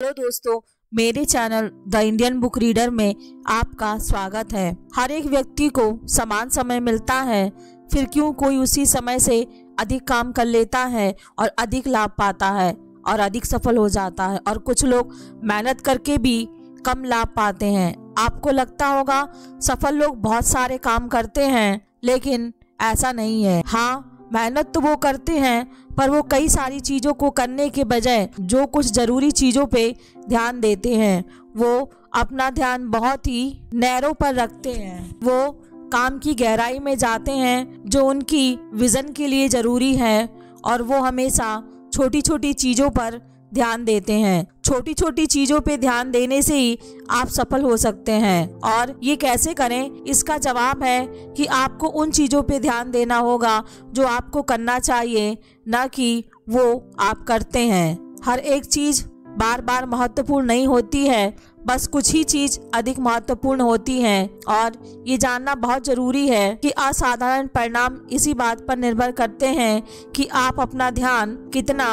Hello दोस्तों, मेरे channel the Indian book reader में आपका स्वागत है। हर एक व्यक्ति को समान समय मिलता है, फिर क्यों कोई उसी समय से अधिक काम कर लेता है और अधिक लाभ पाता है और अधिक सफल हो जाता है, और कुछ लोग मेहनत करके भी कम लाभ पाते हैं। आपको लगता होगा सफल लोग बहुत सारे काम करते हैं, लेकिन ऐसा नहीं है। हाँ, मेहनत तो वो करते हैं, पर वो कई सारी चीज़ों को करने के बजाय जो कुछ ज़रूरी चीज़ों पे ध्यान देते हैं, वो अपना ध्यान बहुत ही नैरो पर रखते हैं। वो काम की गहराई में जाते हैं जो उनकी विज़न के लिए ज़रूरी है, और वो हमेशा छोटी छोटी चीज़ों पर ध्यान देते हैं। छोटी छोटी चीज़ों पे ध्यान देने से ही आप सफल हो सकते हैं। और ये कैसे करें, इसका जवाब है कि आपको उन चीज़ों पे ध्यान देना होगा जो आपको करना चाहिए, न कि वो आप करते हैं। हर एक चीज़ बार बार महत्वपूर्ण नहीं होती है, बस कुछ ही चीज़ अधिक महत्वपूर्ण होती हैं। और ये जानना बहुत ज़रूरी है कि असाधारण परिणाम इसी बात पर निर्भर करते हैं कि आप अपना ध्यान कितना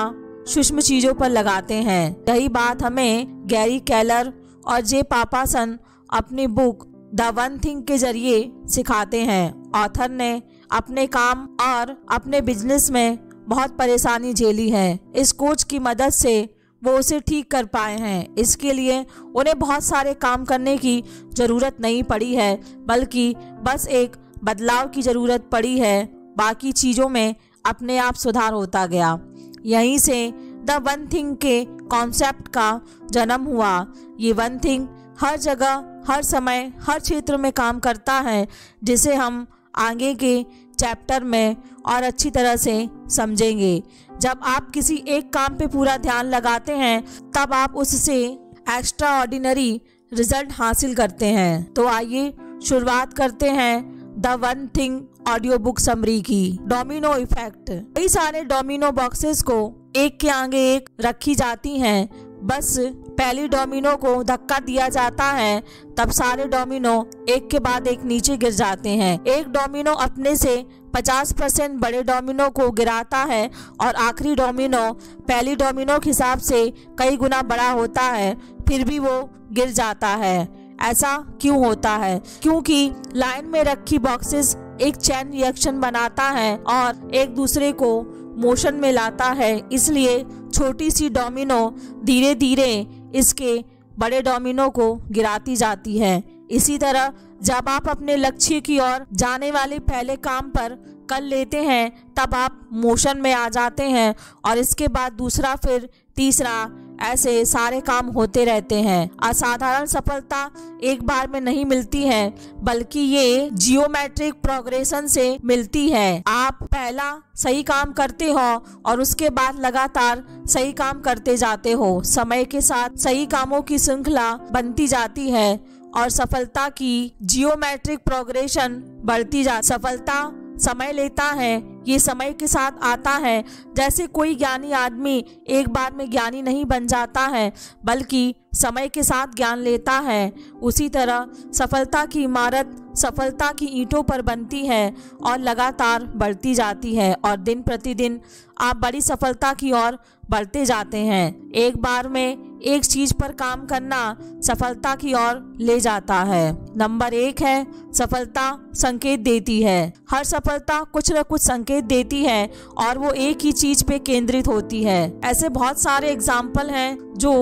सूक्ष्म चीज़ों पर लगाते हैं। यही बात हमें गैरी केलर और जे पापासन अपनी बुक द वन थिंग के जरिए सिखाते हैं। ऑथर ने अपने काम और अपने बिजनेस में बहुत परेशानी झेली है। इस कोच की मदद से वो उसे ठीक कर पाए हैं। इसके लिए उन्हें बहुत सारे काम करने की ज़रूरत नहीं पड़ी है, बल्कि बस एक बदलाव की ज़रूरत पड़ी है। बाकी चीज़ों में अपने आप सुधार होता गया। यहीं से द वन थिंग के कॉन्सेप्ट का जन्म हुआ। ये वन थिंग हर जगह, हर समय, हर क्षेत्र में काम करता है, जिसे हम आगे के चैप्टर में और अच्छी तरह से समझेंगे। जब आप किसी एक काम पे पूरा ध्यान लगाते हैं, तब आप उससे एक्स्ट्रा ऑर्डिनरी रिजल्ट हासिल करते हैं। तो आइए शुरुआत करते हैं the one thing audio book summary की। Domino effect. कई सारे डोमिनो बॉक्सेस को एक के आगे एक रखी जाती हैं। बस पहली डोमिनो को धक्का दिया जाता है, तब सारे डोमिनो एक के बाद एक नीचे गिर जाते हैं। एक डोमिनो अपने से 50% बड़े डोमिनो को गिराता है, और आखिरी डोमिनो पहली डोमिनो के हिसाब से कई गुना बड़ा होता है, फिर भी वो गिर जाता है। ऐसा क्यों होता है? क्योंकि लाइन में रखी बॉक्सेस एक चैन रिएक्शन बनाता है और एक दूसरे को मोशन में लाता है, इसलिए छोटी सी डोमिनो धीरे धीरे इसके बड़े डोमिनो को गिराती जाती है। इसी तरह जब आप अपने लक्ष्य की ओर जाने वाले पहले काम पर कर लेते हैं, तब आप मोशन में आ जाते हैं, और इसके बाद दूसरा, फिर तीसरा, ऐसे सारे काम होते रहते हैं। असाधारण सफलता एक बार में नहीं मिलती है, बल्कि ये जियोमेट्रिक प्रोग्रेशन से मिलती है। आप पहला सही काम करते हो और उसके बाद लगातार सही काम करते जाते हो। समय के साथ सही कामों की श्रृंखला बनती जाती है और सफलता की जियोमेट्रिक प्रोग्रेशन बढ़ती सफलता समय लेता है। ये समय के साथ आता है। जैसे कोई ज्ञानी आदमी एक बार में ज्ञानी नहीं बन जाता है, बल्कि समय के साथ ज्ञान लेता है, उसी तरह सफलता की इमारत सफलता की ईंटों पर बनती है और लगातार बढ़ती जाती है, और दिन प्रतिदिन आप बड़ी सफलता की ओर बढ़ते जाते हैं। एक बार में एक चीज पर काम करना सफलता की ओर ले जाता है। नंबर 1 है, सफलता संकेत देती है। हर सफलता कुछ न कुछ संकेत देती है, और वो एक ही चीज पे केंद्रित होती है। ऐसे बहुत सारे एग्जाम्पल हैं जो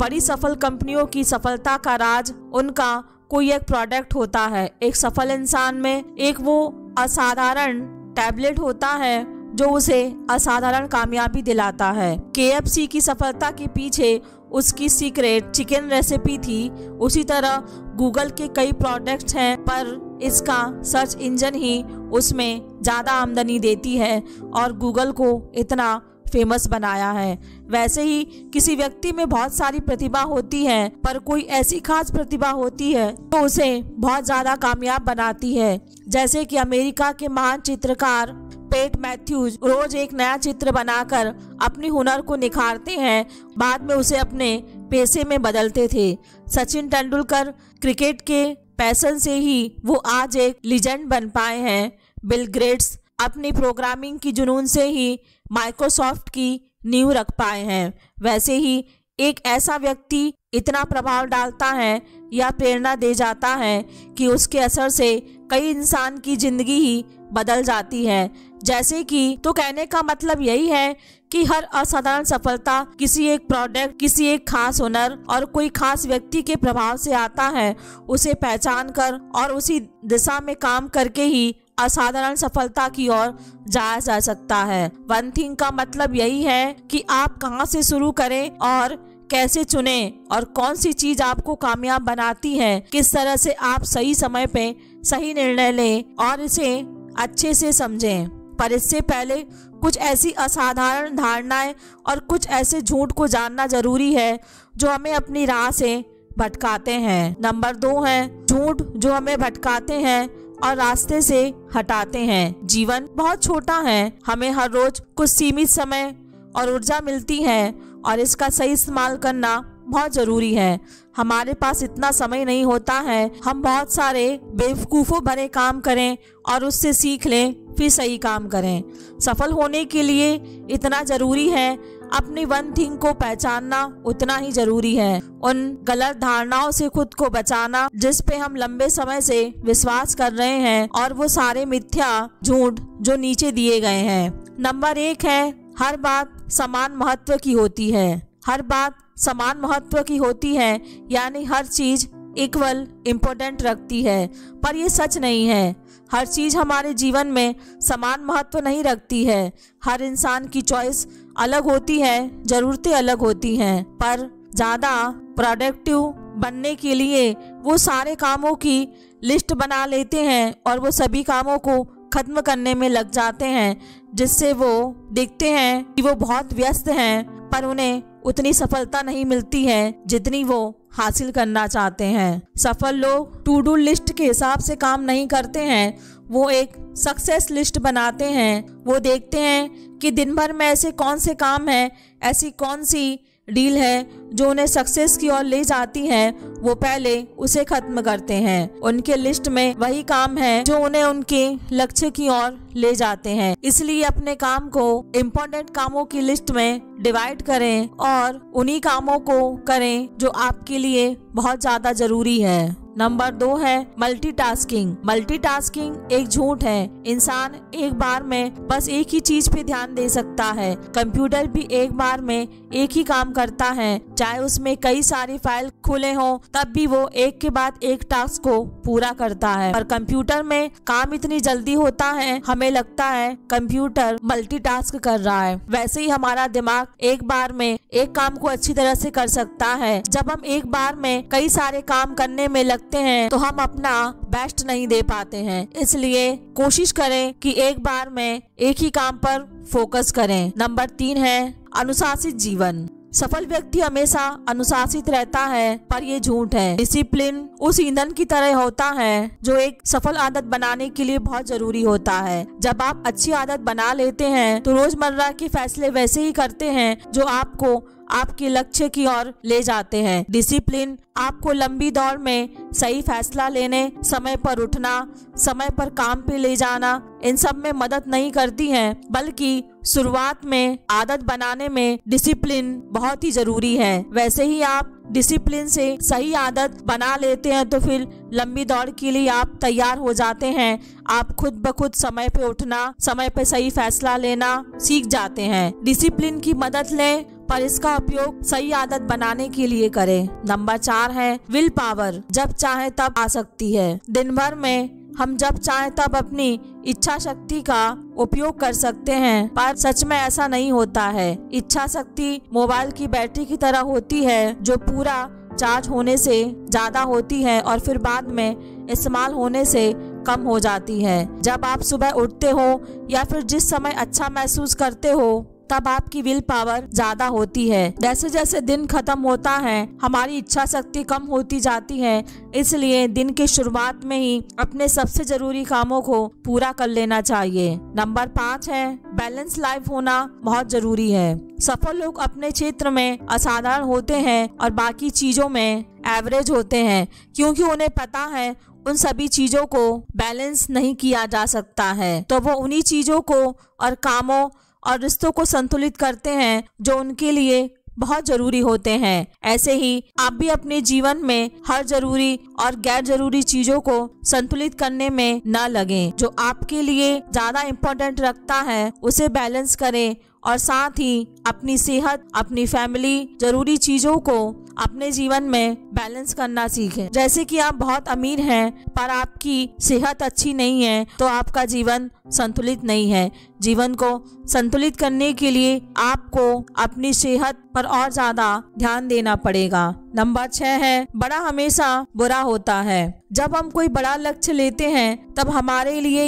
बड़ी सफल कंपनियों की सफलता का राज उनका कोई एक प्रोडक्ट होता है। एक सफल इंसान में एक वो असाधारण टैबलेट होता है जो उसे असाधारण कामयाबी दिलाता है। KFC की सफलता के पीछे उसकी सीक्रेट चिकन रेसिपी थी। उसी तरह गूगल के कई प्रोडक्ट्स हैं, पर इसका सर्च इंजन ही उसमें ज़्यादा आमदनी देती है और गूगल को इतना फेमस बनाया है। वैसे ही किसी व्यक्ति में बहुत सारी प्रतिभा होती है, पर कोई ऐसी खास प्रतिभा होती है तो उसे बहुत ज़्यादा कामयाब बनाती है। जैसे कि अमेरिका के महान चित्रकार पेट मैथ्यूज रोज एक नया चित्र बनाकर अपनी हुनर को निखारते हैं, बाद में उसे अपने पेशे में बदलते थे। सचिन तेंदुलकर क्रिकेट के पैशन से ही वो आज एक लीजेंड बन पाए हैं। बिल गेट्स अपनी प्रोग्रामिंग की जुनून से ही माइक्रोसॉफ्ट की नींव रख पाए हैं। वैसे ही एक ऐसा व्यक्ति इतना प्रभाव डालता है या प्रेरणा दे जाता है कि उसके असर से कई इंसान की जिंदगी ही बदल जाती है। जैसे कि तो कहने का मतलब यही है कि हर असाधारण सफलता किसी एक प्रोडक्ट, किसी एक खास हुनर और कोई खास व्यक्ति के प्रभाव से आता है। उसे पहचान कर और उसी दिशा में काम करके ही असाधारण सफलता की ओर जाया जा सकता है। वन थिंग का मतलब यही है कि आप कहां से शुरू करें और कैसे चुनें और कौन सी चीज आपको कामयाब बनाती है, किस तरह से आप सही समय पे सही निर्णय लें और इसे अच्छे से समझें। पर इससे पहले कुछ ऐसी असाधारण धारणाएं और कुछ ऐसे झूठ को जानना जरूरी है जो हमें अपनी राह से भटकाते हैं। नंबर 2 है झूठ जो हमें भटकाते हैं और रास्ते से हटाते हैं। जीवन बहुत छोटा है, हमें हर रोज कुछ सीमित समय और ऊर्जा मिलती है और इसका सही इस्तेमाल करना बहुत जरूरी है। हमारे पास इतना समय नहीं होता है हम बहुत सारे बेवकूफ़ों भरे काम करें और उससे सीख लें फिर सही काम करें। सफल होने के लिए इतना जरूरी है अपनी वन थिंग को पहचानना उतना ही जरूरी है। उन गलत धारणाओं से खुद को बचाना जिस पे हम लंबे समय से विश्वास कर रहे हैं और वो सारे मिथ्या झूठ जो नीचे दिए गए हैं। नंबर 1 है हर बात समान महत्व की होती है। हर बात समान महत्व की होती है यानी हर चीज इक्वल इम्पोर्टेंट रखती है, पर ये सच नहीं है। हर चीज हमारे जीवन में समान महत्व नहीं रखती है। हर इंसान की चॉइस अलग होती है, जरूरतें अलग होती हैं, पर ज़्यादा प्रोडक्टिव बनने के लिए वो सारे कामों की लिस्ट बना लेते हैं और वो सभी कामों को खत्म करने में लग जाते हैं, जिससे वो दिखते हैं कि वो बहुत व्यस्त हैं, पर उन्हें उतनी सफलता नहीं मिलती है जितनी वो हासिल करना चाहते हैं। सफल लोग टू डू लिस्ट के हिसाब से काम नहीं करते हैं, वो एक सक्सेस लिस्ट बनाते हैं। वो देखते हैं कि दिन भर में ऐसे कौन से काम हैं, ऐसी कौन सी डील है जो उन्हें सक्सेस की ओर ले जाती है, वो पहले उसे खत्म करते हैं। उनके लिस्ट में वही काम है जो उन्हें उनके लक्ष्य की ओर ले जाते हैं। इसलिए अपने काम को इम्पोर्टेंट कामों की लिस्ट में डिवाइड करें और उन्हीं कामों को करें जो आपके लिए बहुत ज्यादा जरूरी है। नंबर 2 है मल्टीटास्किंग। मल्टीटास्किंग एक झूठ है। इंसान एक बार में बस एक ही चीज पे ध्यान दे सकता है। कंप्यूटर भी एक बार में एक ही काम करता है, चाहे उसमें कई सारी फाइल खुले हों, तब भी वो एक के बाद एक टास्क को पूरा करता है। पर कंप्यूटर में काम इतनी जल्दी होता है, हमें लगता है कंप्यूटर मल्टीटास्क कर रहा है। वैसे ही हमारा दिमाग एक बार में एक काम को अच्छी तरह से कर सकता है। जब हम एक बार में कई सारे काम करने में लगते हैं तो हम अपना बेस्ट नहीं दे पाते हैं। इसलिए कोशिश करें कि एक बार में एक ही काम पर फोकस करें। नंबर 3 है अनुशासित जीवन। सफल व्यक्ति हमेशा अनुशासित रहता है, पर ये झूठ है। डिसिप्लिन उस ईंधन की तरह होता है जो एक सफल आदत बनाने के लिए बहुत जरूरी होता है। जब आप अच्छी आदत बना लेते हैं तो रोजमर्रा के फैसले वैसे ही करते हैं जो आपको आपके लक्ष्य की ओर ले जाते हैं। डिसिप्लिन आपको लंबी दौड़ में सही फैसला लेने, समय पर उठना, समय पर काम पे ले जाना, इन सब में मदद नहीं करती है, बल्कि शुरुआत में आदत बनाने में डिसिप्लिन बहुत ही जरूरी है। वैसे ही आप डिसिप्लिन से सही आदत बना लेते हैं तो फिर लंबी दौड़ के लिए आप तैयार हो जाते हैं। आप खुद ब खुद समय पे उठना, समय पे सही फैसला लेना सीख जाते हैं। डिसिप्लिन की मदद लें, पर इसका उपयोग सही आदत बनाने के लिए करें। नंबर 4 है विल पावर। जब चाहे तब आ सकती है। दिन भर में हम जब चाहे तब अपनी इच्छा शक्ति का उपयोग कर सकते हैं, पर सच में ऐसा नहीं होता है। इच्छा शक्ति मोबाइल की बैटरी की तरह होती है जो पूरा चार्ज होने से ज्यादा होती है और फिर बाद में इस्तेमाल होने से कम हो जाती है। जब आप सुबह उठते हो या फिर जिस समय अच्छा महसूस करते हो तब आपकी विल पावर ज्यादा होती है। जैसे जैसे दिन खत्म होता है हमारी इच्छा शक्ति कम होती जाती है, इसलिए दिन की शुरुआत में ही अपने सबसे जरूरी कामों को पूरा कर लेना चाहिए। नंबर 5 है बैलेंस लाइफ होना बहुत जरूरी है। सफल लोग अपने क्षेत्र में असाधारण होते हैं और बाकी चीजों में एवरेज होते हैं, क्योंकि उन्हें पता है उन सभी चीजों को बैलेंस नहीं किया जा सकता है, तो वो उन्हीं चीजों को और कामों और रिश्तों को संतुलित करते हैं जो उनके लिए बहुत जरूरी होते हैं। ऐसे ही आप भी अपने जीवन में हर जरूरी और गैर जरूरी चीजों को संतुलित करने में न लगें। जो आपके लिए ज्यादा इम्पोर्टेंट रखता है उसे बैलेंस करें और साथ ही अपनी सेहत, अपनी फैमिली, जरूरी चीजों को अपने जीवन में बैलेंस करना सीखें। जैसे कि आप बहुत अमीर हैं पर आपकी सेहत अच्छी नहीं है तो आपका जीवन संतुलित नहीं है। जीवन को संतुलित करने के लिए आपको अपनी सेहत पर और ज्यादा ध्यान देना पड़ेगा। नंबर 6 है, बड़ा हमेशा बुरा होता है। जब हम कोई बड़ा लक्ष्य लेते हैं तब हमारे लिए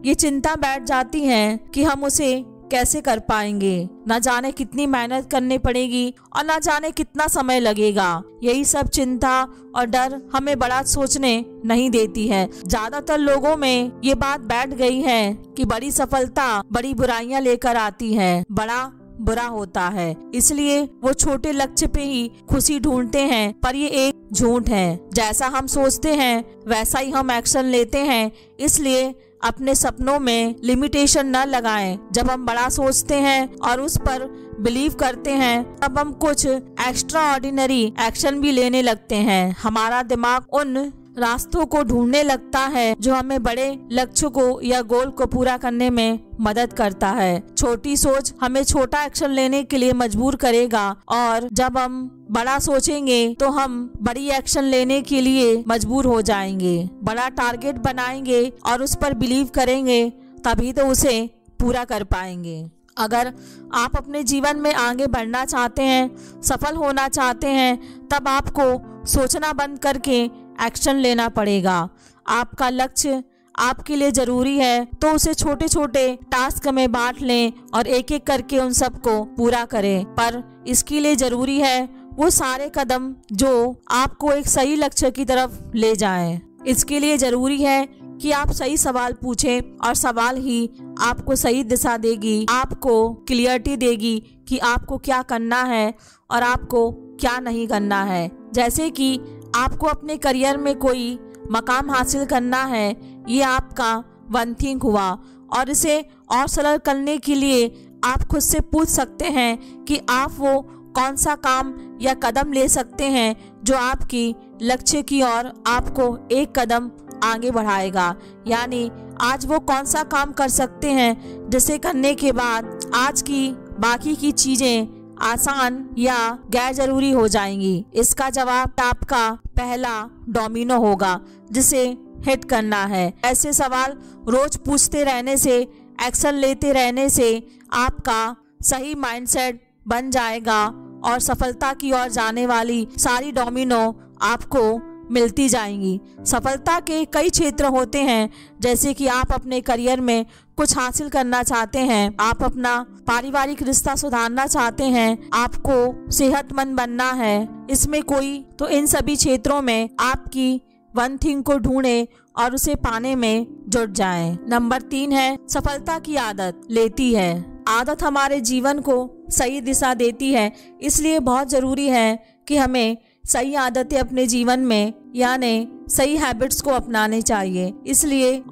ये चिंता बैठ जाती है कि हम उसे कैसे कर पाएंगे, न जाने कितनी मेहनत करनी पड़ेगी और न जाने कितना समय लगेगा। यही सब चिंता और डर हमें बड़ा सोचने नहीं देती है। ज्यादातर लोगों में ये बात बैठ गई है कि बड़ी सफलता बड़ी बुराइयां लेकर आती है, बड़ा बुरा होता है, इसलिए वो छोटे लक्ष्य पे ही खुशी ढूंढते हैं। पर ये एक झूठ है। जैसा हम सोचते हैं वैसा ही हम एक्शन लेते हैं, इसलिए अपने सपनों में लिमिटेशन न लगाएं। जब हम बड़ा सोचते हैं और उस पर बिलीव करते हैं तब हम कुछ एक्स्ट्रा ऑर्डिनरी एक्शन भी लेने लगते हैं। हमारा दिमाग उन रास्तों को ढूंढने लगता है जो हमें बड़े लक्ष्य को या गोल को पूरा करने में मदद करता है। छोटी सोच हमें छोटा एक्शन लेने के लिए मजबूर करेगा और जब हम बड़ा सोचेंगे तो हम बड़ी एक्शन लेने के लिए मजबूर हो जाएंगे। बड़ा टारगेट बनाएंगे और उस पर बिलीव करेंगे तभी तो उसे पूरा कर पाएंगे। अगर आप अपने जीवन में आगे बढ़ना चाहते हैं, सफल होना चाहते हैं, तब आपको सोचना बंद करके एक्शन लेना पड़ेगा। आपका लक्ष्य आपके लिए जरूरी है तो उसे छोटे छोटे टास्क में बांट लें और एक एक करके उन सबको पूरा करें। पर इसके लिए जरूरी है वो सारे कदम जो आपको एक सही लक्ष्य की तरफ ले जाएं। इसके लिए जरूरी है कि आप सही सवाल पूछें और सवाल ही आपको सही दिशा देगी, आपको क्लियरिटी देगी कि आपको क्या करना है और आपको क्या नहीं करना है। जैसे कि आपको अपने करियर में कोई मकाम हासिल करना है, ये आपका वन थिंग हुआ और इसे और सरल करने के लिए आप खुद से पूछ सकते हैं कि आप वो कौन सा काम या कदम ले सकते हैं जो आपकी लक्ष्य की ओर आपको एक कदम आगे बढ़ाएगा। यानी आज वो कौन सा काम कर सकते हैं जिसे करने के बाद आज की बाकी की चीजें आसान या गैर जरूरी हो जाएंगी। इसका जवाब आपका पहला डोमिनो होगा जिसे हिट करना है। ऐसे सवाल रोज पूछते रहने से, एक्शन लेते रहने से आपका सही माइंडसेट बन जाएगा और सफलता की ओर जाने वाली सारी डोमिनो आपको मिलती जाएंगी। सफलता के कई क्षेत्र होते हैं, जैसे कि आप अपने करियर में कुछ हासिल करना चाहते हैं, आप अपना पारिवारिक रिश्ता सुधारना चाहते हैं, आपको सेहतमंद बनना है, इसमें कोई तो इन सभी क्षेत्रों में आपकी वन थिंग को ढूंढे और उसे पाने में जुट जाएं। नंबर 3 है, सफलता की आदत लेती है। आदत हमारे जीवन को सही दिशा देती है, इसलिए बहुत जरूरी है कि हमें सही आदतें अपने जीवन में यानी सही हैबिट्स को अपनाने चाहिए। इसलिए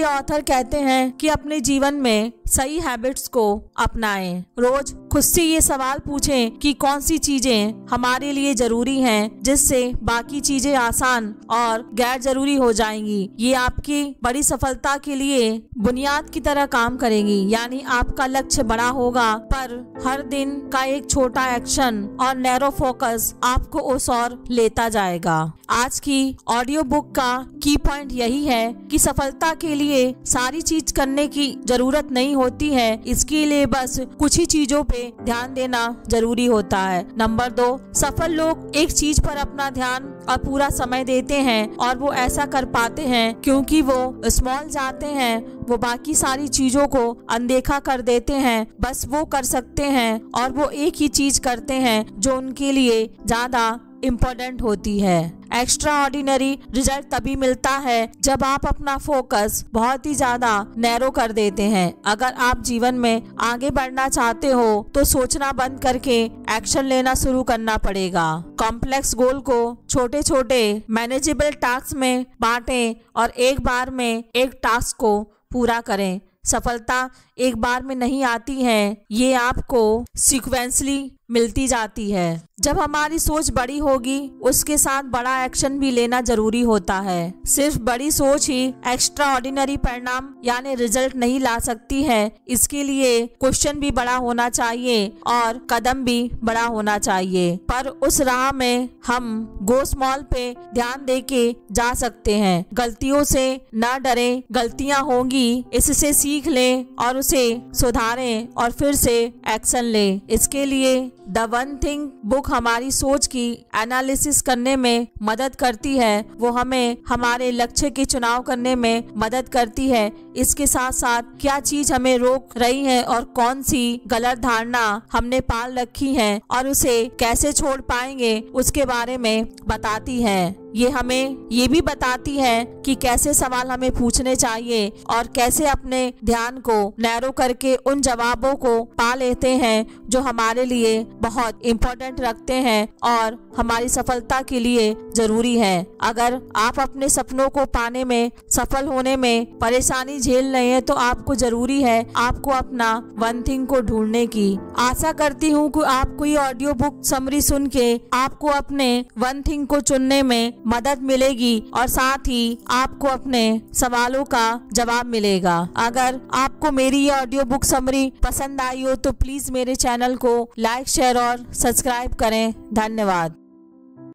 ऑथर कहते हैं कि अपने जीवन में सही हैबिट्स को अपनाएं। रोज खुद से ये सवाल पूछें कि कौन सी चीजें हमारे लिए जरूरी हैं, जिससे बाकी चीजें आसान और गैर जरूरी हो जाएंगी। ये आपकी बड़ी सफलता के लिए बुनियाद की तरह काम करेंगी। यानी आपका लक्ष्य बड़ा होगा पर हर दिन का एक छोटा एक्शन और नैरो फोकस आपको उस ओर लेता जाएगा। आज की ऑडियो बुक का की पॉइंट यही है कि सफलता के लिए सारी चीज करने की जरूरत नहीं होती है, इसके लिए बस कुछ ही चीजों पे ध्यान देना जरूरी होता है। नंबर 2, सफल लोग एक चीज पर अपना ध्यान और पूरा समय देते हैं और वो ऐसा कर पाते हैं क्योंकि वो स्मॉल जाते हैं, वो बाकी सारी चीजों को अनदेखा कर देते हैं। बस वो कर सकते हैं और वो एक ही चीज करते हैं जो उनके लिए ज्यादा इम्पोर्टेंट होती है। एक्स्ट्रा ऑर्डिनरी रिजल्ट तभी मिलता है जब आप अपना फोकस बहुत ही ज्यादा नैरो कर देते हैं। अगर आप जीवन में आगे बढ़ना चाहते हो तो सोचना बंद करके एक्शन लेना शुरू करना पड़ेगा। कॉम्प्लेक्स गोल को छोटे छोटे मैनेजेबल टास्क में बांटें और एक बार में एक टास्क को पूरा करें। सफलता एक बार में नहीं आती हैं, ये आपको सीक्वेंसली मिलती जाती है। जब हमारी सोच बड़ी होगी उसके साथ बड़ा एक्शन भी लेना जरूरी होता है। सिर्फ बड़ी सोच ही एक्स्ट्रा ऑर्डिनरी परिणाम यानी रिजल्ट नहीं ला सकती है। इसके लिए क्वेश्चन भी बड़ा होना चाहिए और कदम भी बड़ा होना चाहिए। पर उस राह में हम गो स्मॉल पे ध्यान दे के जा सकते हैं। गलतियों से न डरें, गलतियां होंगी, इससे सीख लें और उसे सुधारें और फिर से एक्शन लें। इसके लिए द वन थिंग बुक हमारी सोच की एनालिसिस करने में मदद करती है। वो हमें हमारे लक्ष्य के चुनाव करने में मदद करती है। इसके साथ साथ क्या चीज हमें रोक रही है और कौन सी गलत धारणा हमने पाल रखी है और उसे कैसे छोड़ पाएंगे उसके बारे में बताती है। ये हमें ये भी बताती है कि कैसे सवाल हमें पूछने चाहिए और कैसे अपने ध्यान को नैरो करके उन जवाबों को पा लेते हैं जो हमारे लिए बहुत इम्पोर्टेंट रखते हैं और हमारी सफलता के लिए जरूरी है। अगर आप अपने सपनों को पाने में, सफल होने में परेशानी झेल रहे हैं तो आपको जरूरी है आपको अपना वन थिंग को ढूंढने की। आशा करती हूँ कि आपको ये ऑडियो बुक समरी सुन के आपको अपने वन थिंग को चुनने में मदद मिलेगी और साथ ही आपको अपने सवालों का जवाब मिलेगा। अगर आपको मेरी ये ऑडियो बुक समरी पसंद आई हो तो प्लीज मेरे चैनल को लाइक, शेयर और सब्सक्राइब करें। धन्यवाद।